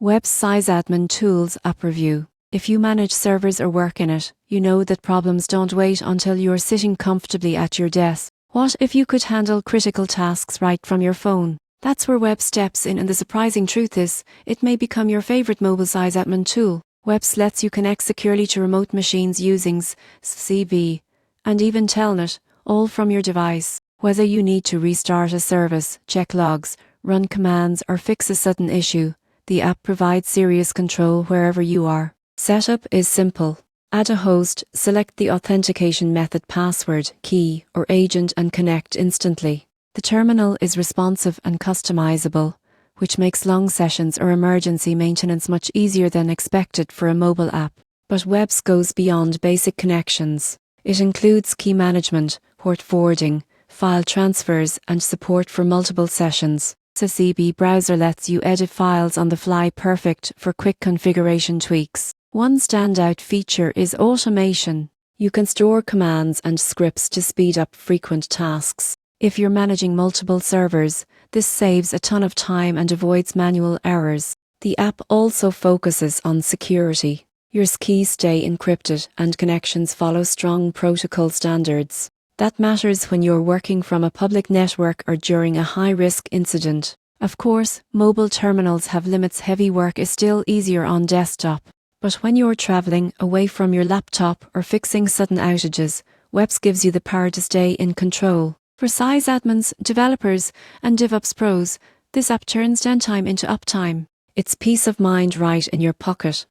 WebSSH SysAdmin Tools App Review. If you manage servers or work in it, you know that problems don't wait until you're sitting comfortably at your desk. What if you could handle critical tasks right from your phone? That's where Web steps in, and the surprising truth is, it may become your favorite mobile sysadmin tool. Webs lets you connect securely to remote machines using CV and even Telnet, all from your device. Whether you need to restart a service, check logs, run commands, or fix a sudden issue, the app provides serious control wherever you are. Setup is simple. Add a host, select the authentication method, password, key, or agent, and connect instantly. The terminal is responsive and customizable, which makes long sessions or emergency maintenance much easier than expected for a mobile app. But Webs goes beyond basic connections. It includes key management, port forwarding, file transfers, and support for multiple sessions. The CB browser lets you edit files on the fly, perfect for quick configuration tweaks. One standout feature is automation. You can store commands and scripts to speed up frequent tasks. If you're managing multiple servers, this saves a ton of time and avoids manual errors. The app also focuses on security. Your keys stay encrypted and connections follow strong protocol standards. That matters when you're working from a public network or during a high-risk incident. Of course, mobile terminals have limits. Heavy work is still easier on desktop. But when you're traveling away from your laptop or fixing sudden outages, Webs gives you the power to stay in control. For sysadmins, developers, and DevOps pros, this app turns downtime into uptime. It's peace of mind right in your pocket.